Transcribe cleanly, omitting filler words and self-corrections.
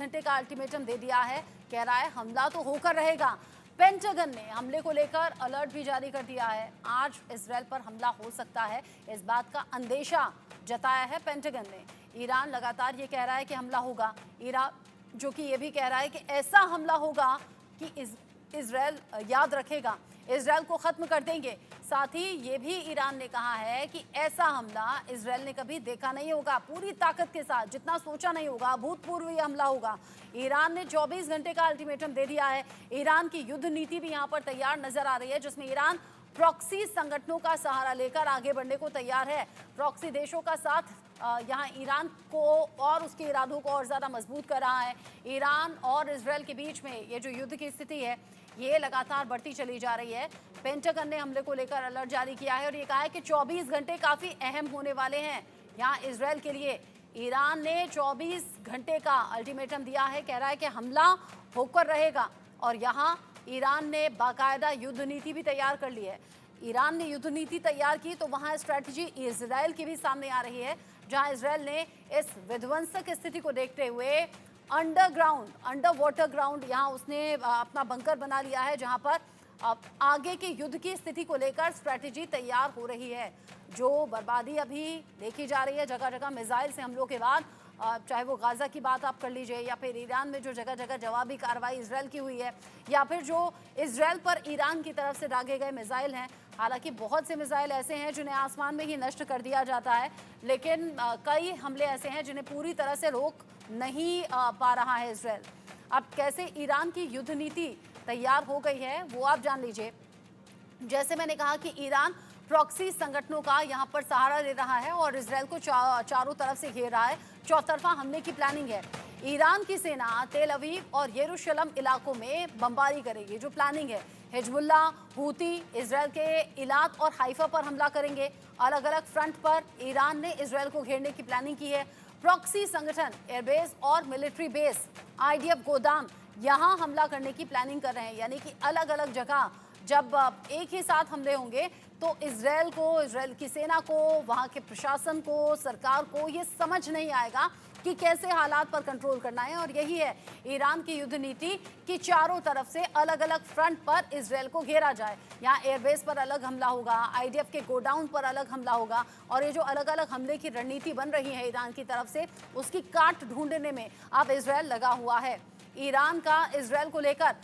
घंटे का अल्टीमेटम दे दिया है। कह रहा है हमला तो होकर रहेगा। पेंटागन ने हमले को लेकर अलर्ट भी जारी कर दिया है। आज इजरायल पर हमला हो सकता है, इस बात का अंदेशा जताया है पेंटागन ने। ईरान लगातार ये कह रहा है कि हमला होगा। ईरान जो कि ये भी कह रहा है कि ऐसा हमला होगा कि इजरायल याद रखेगा, इजरायल को खत्म कर देंगे। साथ ही ये भी ईरान ने कहा है कि ऐसा हमला इजरायल ने कभी देखा नहीं होगा, पूरी ताकत के साथ, जितना सोचा नहीं होगा, अभूतपूर्व ये हमला होगा। ईरान ने 24 घंटे का अल्टीमेटम दे दिया है। ईरान की युद्ध नीति भी यहाँ पर तैयार नजर आ रही है, जिसमें ईरान प्रॉक्सी संगठनों का सहारा लेकर आगे बढ़ने को तैयार है। प्रॉक्सी देशों का साथ यहाँ ईरान को और उसके इरादों को और ज़्यादा मजबूत कर रहा है। ईरान और इजरायल के बीच में ये जो युद्ध की स्थिति है ये लगातार बढ़ती चली जा रही है। पेंटागन ने हमले को लेकर अलर्ट जारी किया है और ये कहा है कि 24 घंटे काफ़ी अहम होने वाले हैं यहाँ इजरायल के लिए। ईरान ने 24 घंटे का अल्टीमेटम दिया है, कह रहा है कि हमला होकर रहेगा। और यहाँ ईरान ने बाकायदा युद्ध नीति भी तैयार कर ली है। ईरान ने युद्ध नीति तैयार की तो वहाँ स्ट्रैटेजी इजरायल की भी सामने आ रही है, जहाँ इजरायल ने इस विध्वंसक स्थिति को देखते हुए अंडर वाटर ग्राउंड यहाँ उसने अपना बंकर बना लिया है, जहाँ पर आगे के युद्ध की स्थिति को लेकर स्ट्रैटेजी तैयार हो रही है। जो बर्बादी अभी देखी जा रही है जगह जगह मिसाइल से हमलों के बाद, चाहे वो गाज़ा की बात आप कर लीजिए या फिर ईरान में जो जगह जगह जवाबी कार्रवाई इजरायल की हुई है, या फिर जो इजरायल पर ईरान की तरफ से दागे गए मिसाइल हैं। हालांकि बहुत से मिसाइल ऐसे हैं जिन्हें आसमान में ही नष्ट कर दिया जाता है, लेकिन कई हमले ऐसे हैं जिन्हें पूरी तरह से रोक नहीं पा रहा है इजरायल। अब कैसे ईरान की युद्ध नीति तैयार हो गई है वो आप जान लीजिए। जैसे मैंने कहा कि ईरान प्रॉक्सी संगठनों का यहाँ पर सहारा ले रहा है और इजरायल को चारों तरफ से घेर रहा है। चौतरफा हमले की प्लानिंग है। ईरान की सेना तेल अवीव और यरूशलेम इलाकों में बमबारी करेगी। जो प्लानिंग है, हिजबुल्ला, हूती इजरायल के इलाक और हाइफा पर हमला करेंगे। अलग अलग फ्रंट पर ईरान ने इजरायल को घेरने की प्लानिंग की है। प्रॉक्सी संगठन एयरबेस और मिलिट्री बेस, आईडीएफ गोदाम, यहाँ हमला करने की प्लानिंग कर रहे हैं। यानी कि अलग अलग जगह जब एक ही साथ हमले होंगे तो इजरायल को, इजरायल की सेना को, वहाँ के प्रशासन को, सरकार को ये समझ नहीं आएगा कि कैसे हालात पर कंट्रोल करना है। और यही है ईरान की युद्ध नीति कि चारों तरफ से अलग अलग फ्रंट पर इजरायल को घेरा जाए। यहाँ एयरबेस पर अलग हमला होगा, आईडीएफ के गोडाउन पर अलग हमला होगा। और ये जो अलग अलग हमले की रणनीति बन रही है ईरान की तरफ से, उसकी काट ढूंढने में अब इजरायल लगा हुआ है। ईरान का इजरायल को लेकर